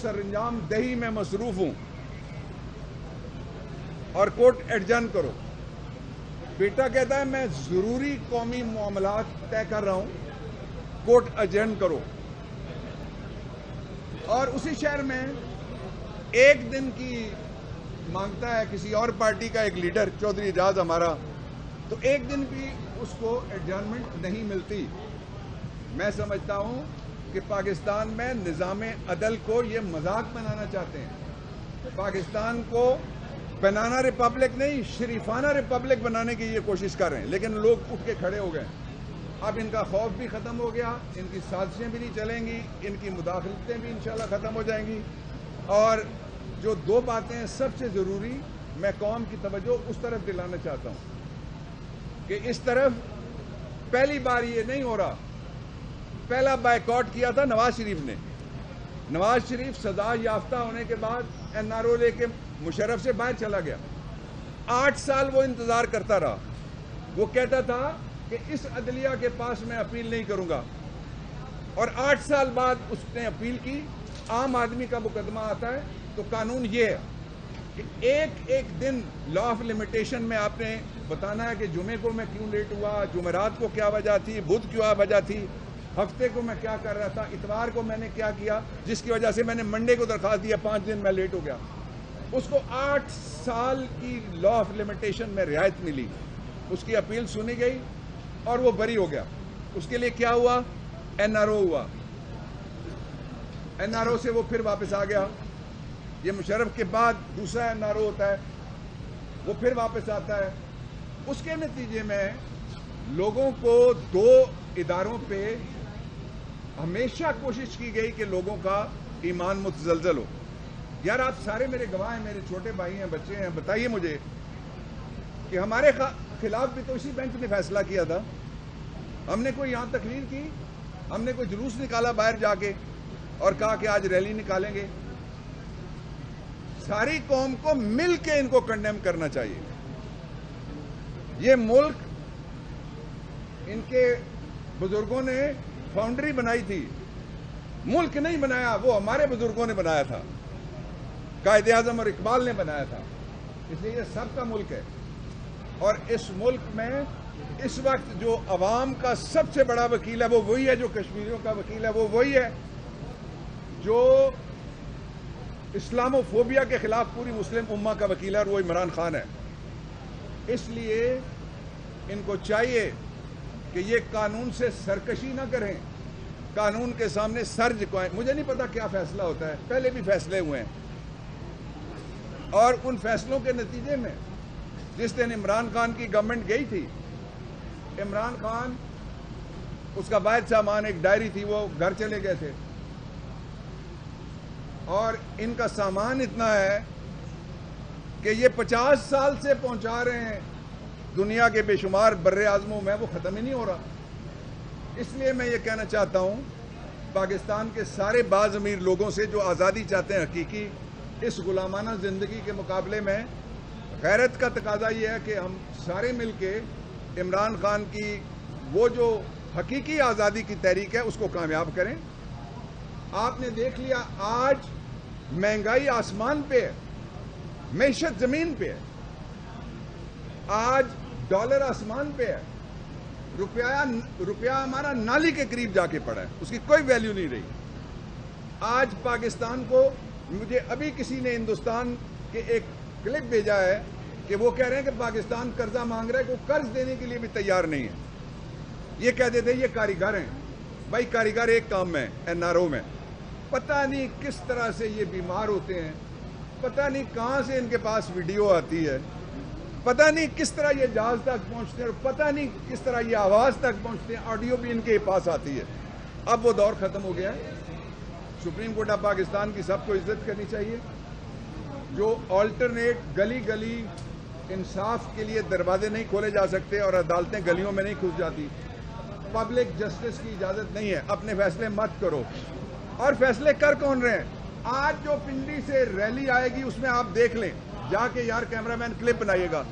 سرانجام دہی میں مصروف ہوں اور کوٹ ایڈجرن کرو. بیٹا کہتا ہے میں ضروری قومی معاملات طے کر رہا ہوں, کوٹ ایڈجرن کرو. اور اسی شہر میں ایک دن کی مانگتا ہے کسی اور پارٹی کا ایک لیڈر, چودھری اعجاز ہمارا, تو ایک دن بھی اس کو ایڈجرنمنٹ نہیں ملتی. میں سمجھتا ہوں کہ پاکستان میں نظام عدل کو یہ مذاق بنانا چاہتے ہیں. پاکستان کو بنانا ریپبلک نہیں, شریفانہ ریپبلک بنانے کی یہ کوشش کر رہے ہیں, لیکن لوگ اٹھ کے کھڑے ہو گئے. اب ان کا خوف بھی ختم ہو گیا, ان کی سازشیں بھی نہیں چلیں گی, ان کی مداخلتیں بھی انشاءاللہ ختم ہو جائیں گی. اور جو دو باتیں ہیں سب سے ضروری, میں قوم کی توجہ اس طرف دلانا چاہتا ہوں کہ اس طرف پہلی بار یہ نہیں ہو رہا. پہلا بائیکاٹ کیا تھا نواز شریف نے. نواز شریف سزا یافتہ ہونے کے بعد این آر او لے کے مشرف سے باہر چلا گیا. 8 سال وہ انتظار کرتا رہا. وہ کہتا تھا کہ اس عدلیہ کے پاس میں اپیل نہیں کروں گا, اور 8 سال بعد اس نے اپیل کی. عام آدمی کا مقدمہ آتا ہے تو قانون یہ ہے کہ ایک دن لا آف لمیٹیشن میں آپ نے بتانا ہے کہ جمعے کو میں کیوں لیٹ ہوا, جمعرات کو کیا وجہ تھی, بدھ کیا وجہ تھی, ہفتے کو میں کیا کر رہا تھا, اتوار کو میں نے کیا کیا جس کی وجہ سے میں نے منڈے کو درخواست دیا, 5 دن میں لیٹ ہو گیا. اس کو 8 سال کی لا آف لمیٹیشن میں رعایت ملی. اس کی اپیل سنی گئی اور وہ بری ہو گیا. اس کے لیے کیا ہوا, این آر او ہوا. این آر او سے وہ پھر واپس آ گیا. یہ مشرف کے بعد دوسرا این آر او ہوتا ہے, وہ پھر واپس آتا ہے. اس کے نتیجے میں لوگوں کو 2 اداروں پہ ہمیشہ کوشش کی گئی کہ لوگوں کا ایمان متزلزل ہو. یار آپ سارے میرے گواہ ہیں, میرے چھوٹے بھائی ہیں, بچے ہیں, بتائیے مجھے کہ ہمارے خلاف بھی تو اسی بینچ نے فیصلہ کیا تھا. ہم نے کوئی یہاں تقریر کی, ہم نے کوئی جلوس نکالا باہر جا کے اور کہا کہ آج ریلی نکالیں گے. ساری قوم کو مل کے ان کو کنڈیم کرنا چاہیے. یہ ملک ان کے بزرگوں نے فاؤنڈری بنائی تھی, ملک نہیں بنایا, وہ ہمارے بزرگوں نے بنایا تھا, قائد اعظم اور اقبال نے بنایا تھا. اس لیے یہ سب کا ملک ہے. اور اس ملک میں اس وقت جو عوام کا سب سے بڑا وکیل ہے وہ وہی ہے, جو کشمیریوں کا وکیل ہے وہ وہی ہے, جو اسلام و فوبیا کے خلاف پوری مسلم امہ کا وکیل ہے, اور وہ عمران خان ہے. اس لیے ان کو چاہیے کہ یہ قانون سے سرکشی نہ کریں, قانون کے سامنے سر جھکائیں. مجھے نہیں پتا کیا فیصلہ ہوتا ہے, پہلے بھی فیصلے ہوئے ہیں, اور ان فیصلوں کے نتیجے میں جس دن عمران خان کی گورنمنٹ گئی تھی, عمران خان اس کا واحد سامان ایک ڈائری تھی, وہ گھر چلے گئے تھے. اور ان کا سامان اتنا ہے کہ یہ 50 سال سے پہنچا رہے ہیں دنیا کے بے شمار بر اعظموں میں, وہ ختم ہی نہیں ہو رہا. اس لیے میں یہ کہنا چاہتا ہوں پاکستان کے سارے باز امیر لوگوں سے جو آزادی چاہتے ہیں حقیقی, اس غلامانہ زندگی کے مقابلے میں غیرت کا تقاضا یہ ہے کہ ہم سارے مل کے عمران خان کی وہ جو حقیقی آزادی کی تحریک ہے اس کو کامیاب کریں. آپ نے دیکھ لیا آج مہنگائی آسمان پہ ہے, معیشت زمین پہ ہے, آج ڈالر آسمان پہ ہے, روپیہ ہمارا نالی کے قریب جا کے پڑا ہے, اس کی کوئی ویلیو نہیں رہی. آج پاکستان کو, مجھے ابھی کسی نے ہندوستان کے ایک کلپ بھیجا ہے کہ وہ کہہ رہے ہیں کہ پاکستان قرضہ مانگ رہا ہے, کہ وہ قرض دینے کے لیے بھی تیار نہیں ہے. یہ کہتے تھے یہ کاریگر ہیں. بھائی کاریگر ایک کام میں, این آر او میں, پتہ نہیں کس طرح سے یہ بیمار ہوتے ہیں, پتہ نہیں کہاں سے ان کے پاس ویڈیو آتی ہے, پتہ نہیں کس طرح یہ جہاز تک پہنچتے ہیں, اور پتہ نہیں کس طرح یہ آواز تک پہنچتے ہیں, آڈیو بھی ان کے پاس آتی ہے. اب وہ دور ختم ہو گیا ہے. سپریم کورٹ آف پاکستان کی سب کو عزت کرنی چاہیے. جو آلٹرنیٹ گلی گلی انصاف کے لیے دروازے نہیں کھولے جا سکتے اور عدالتیں گلیوں میں نہیں گھس جاتی, پبلک جسٹس کی اجازت نہیں ہے. اپنے فیصلے مت کرو. اور فیصلے کر کون رہے ہیں؟ آج جو پنڈی سے ریلی آئے گی اس میں آپ دیکھ لیں, جا کے یار کیمرہ مین کلپ بنائیے گا,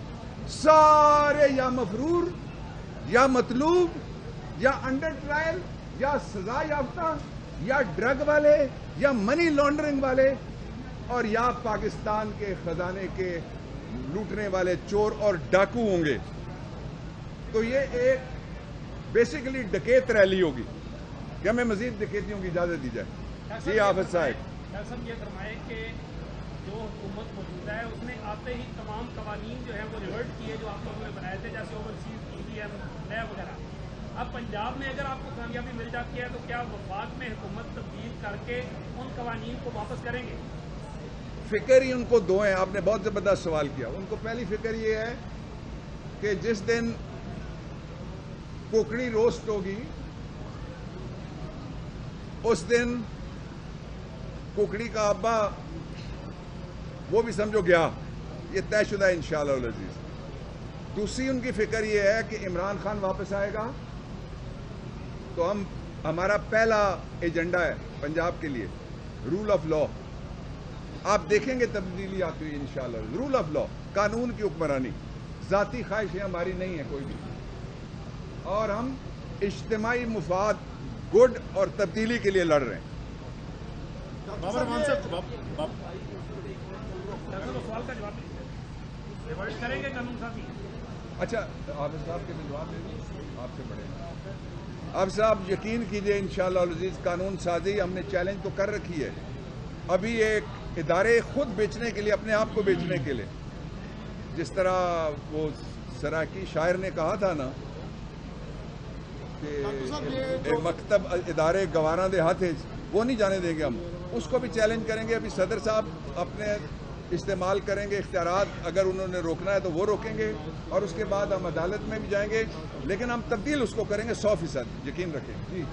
سارے یا مفرور یا مطلوب یا انڈر ٹرائل یا سزا یافتہ یا ڈرگ والے یا منی لانڈرنگ والے اور یا پاکستان کے خزانے کے لوٹنے والے چور اور ڈاکو ہوں گے. تو یہ ایک بیسیکلی ڈکیت ریلی ہوگی کہ ہمیں مزید ڈکیتیوں کی اجازت دی جائے. جی حافظ صاحب. صاحب یہ فرمائے کہ جو حکومت موجودہ ہے اس نے آتے ہی تمام قوانین جو ہیں وہ ریورٹ کیے جو آپ لوگوں نے بنائے تھے, جیسے اوورسیز EVM نیا وغیرہ. اب پنجاب میں اگر آپ کو کامیابی مل جاتی ہے تو کیا وفاق میں حکومت تبدیل کر کے ان قوانین کو واپس کریں گے؟ فکر ہی ان کو دو ہیں. آپ نے بہت زبردست سوال کیا. ان کو پہلی فکر یہ ہے کہ جس دن کوکڑی روسٹ ہوگی اس دن کوکڑی کا ابا وہ بھی سمجھو گیا. یہ طے شدہ ہے انشاءاللہ العزیز. دوسری ان کی فکر یہ ہے کہ عمران خان واپس آئے گا تو ہمارا پہلا ایجنڈا ہے پنجاب کے لیے رول آف لا. آپ دیکھیں گے تبدیلی آتی ہوئی انشاءاللہ. رول آف لا, قانون کی حکمرانی. ذاتی خواہشیں ہماری نہیں ہیں کوئی بھی, اور ہم اجتماعی مفاد گڈ اور تبدیلی کے لیے لڑ رہے ہیں. اچھا حافظ صاحب کے جواب دیں گے, آپ سے بڑے. اب صاحب یقین کیجئے انشاءاللہ العزیز کانون سازی ہم نے چیلنج تو کر رکھی ہے. ابھی ایک ادارے خود بیچنے کے لیے, اپنے آپ کو بیچنے کے لیے, جس طرح وہ سراکی شاعر نے کہا تھا نا کہ ایک مکتب ادارے گوارا دے ہاتھ, وہ نہیں جانے دیں گے ہم. اس کو بھی چیلنج کریں گے. ابھی صدر صاحب اپنے استعمال کریں گے اختیارات, اگر انہوں نے روکنا ہے تو وہ روکیں گے, اور اس کے بعد ہم عدالت میں بھی جائیں گے, لیکن ہم تبدیل اس کو کریں گے 100%, یقین رکھیں. جی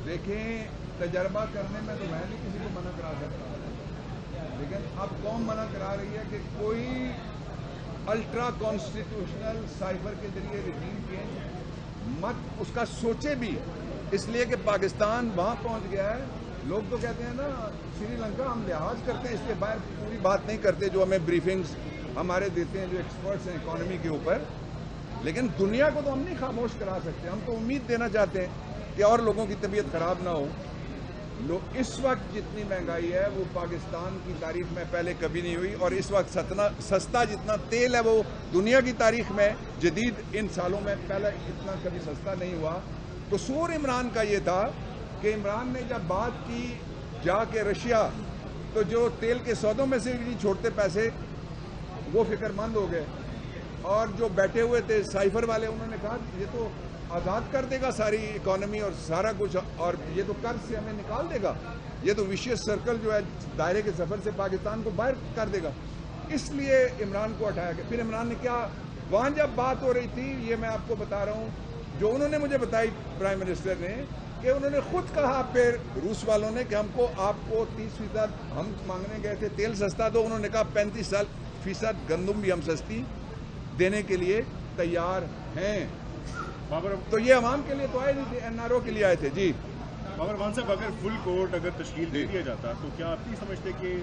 دیکھیں, تجربہ کرنے میں تو میں نہیں کسی کو منع کرا سکتا, لیکن اب قوم منع کرا رہی ہے کہ کوئی الٹرا کانسٹیٹیوشنل سائفر کے ذریعے رجیم چینج مت اس کا سوچے بھی, اس لیے کہ پاکستان وہاں پہنچ گیا ہے. لوگ تو کہتے ہیں نا سری لنکا ہم لحاظ کرتے ہیں, اس کے باہر پوری بات نہیں کرتے جو ہمیں بریفنگز ہمارے دیتے ہیں جو ایکسپرٹس ہیں اکانومی کے اوپر, لیکن دنیا کو تو ہم نہیں خاموش کرا سکتے. ہم تو امید دینا چاہتے ہیں کہ اور لوگوں کی طبیعت خراب نہ ہو. اس وقت جتنی مہنگائی ہے وہ پاکستان کی تاریخ میں پہلے کبھی نہیں ہوئی, اور اس وقت سستا جتنا تیل ہے وہ دنیا کی تاریخ میں جدید ان سالوں میں پہلے اتنا کبھی سستا نہیں ہوا. قصور عمران کا یہ تھا کہ عمران نے جب بات کی جا کے رشیا, تو جو تیل کے سودوں میں سے بھی چھوڑتے پیسے وہ فکر مند ہو گئے, اور جو بیٹھے ہوئے تھے سائفر والے انہوں نے کہا یہ تو آزاد کر دے گا ساری اکانومی اور سارا کچھ, اور یہ تو قرض سے ہمیں نکال دے گا, یہ تو ویشیس سرکل جو ہے دائرے کے سفر سے پاکستان کو باہر کر دے گا. اس لیے عمران کو ہٹایا گیا. پھر عمران نے کیا, وہاں جب بات ہو رہی تھی, یہ میں آپ کو بتا رہا ہوں جو انہوں نے مجھے بتائی پرائم منسٹر نے, کہ انہوں نے خود کہا پھر روس والوں نے کہ ہم کو آپ کو 30% ہم مانگنے گئے تھے تیل سستا دو, انہوں نے کہا 35% گندم بھی ہم سستی دینے کے لیے تیار ہیں. تو یہ عوام کے لیے تو آئے نہیں تھے, NRO کے لیے آئے تھے. جی بابر مان صاحب, اگر فل کورٹ اگر تشکیل دے دیا جاتا تو کیا آپ نہیں سمجھتے کہ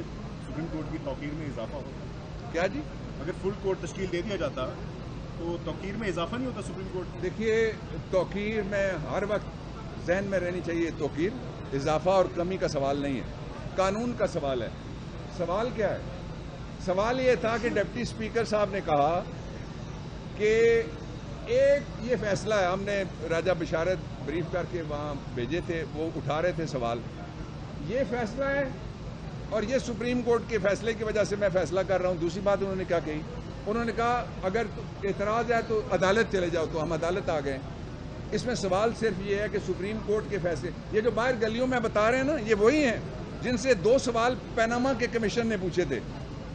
سپریم کورٹ کی توقیر میں اضافہ ہوتا؟ کیا جی, اگر فل کورٹ تشکیل دے دیا جاتا تو توقیر میں اضافہ نہیں ہوتا سپریم کورٹ؟ دیکھیے, توقیر میں ہر وقت ذہن میں رہنی چاہیے, توقیر اضافہ اور کمی کا سوال نہیں ہے, قانون کا سوال ہے. سوال کیا ہے؟ سوال یہ تھا کہ ڈپٹی اسپیکر صاحب نے کہا کہ ایک یہ فیصلہ ہے, ہم نے راجہ بشارت بریف کر کے وہاں بھیجے تھے, وہ اٹھا رہے تھے سوال, یہ فیصلہ ہے اور یہ سپریم کورٹ کے فیصلے کی وجہ سے میں فیصلہ کر رہا ہوں. دوسری بات انہوں نے کیا کہی, انہوں نے کہا اگر اعتراض ہے تو عدالت چلے جاؤ, تو ہم عدالت آ گئے. اس میں سوال صرف یہ ہے کہ سپریم کورٹ کے فیصلے, یہ جو باہر گلیوں میں بتا رہے ہیں نا, یہ وہی ہیں جن سے 2 سوال پیناما کے کمیشن نے پوچھے تھے.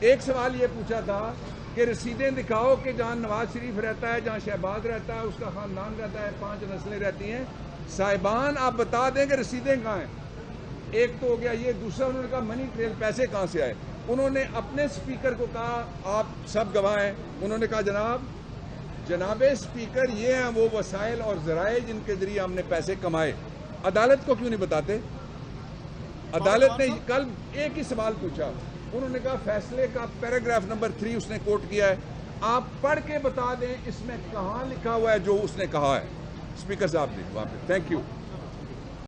ایک سوال یہ پوچھا تھا کہ رسیدیں دکھاؤ کہ جہاں نواز شریف رہتا ہے, جہاں شہباز رہتا ہے, اس کا خاندان رہتا ہے, 5 نسلیں رہتی ہیں, صاحبان آپ بتا دیں کہ رسیدیں کہاں ہیں. ایک تو ہو گیا یہ. دوسرا انہوں نے کہا منی ٹریل, پیسے کہاں سے آئے. انہوں نے اپنے اسپیکر کو کہا آپ سب گواہ ہیں, انہوں نے کہا جناب اسپیکر یہ ہیں وہ وسائل اور ذرائع جن کے ذریعے ہم نے پیسے کمائے, عدالت کو کیوں نہیں بتاتے؟ عدالت نے کل ایک ہی سوال پوچھا, انہوں نے کہا فیصلے کا پیراگراف نمبر 3 اس نے کوٹ کیا ہے, آپ پڑھ کے بتا دیں اس میں کہاں لکھا ہوا ہے جو اس نے کہا ہے. اسپیکر صاحب نے وہاں پہ. Thank you.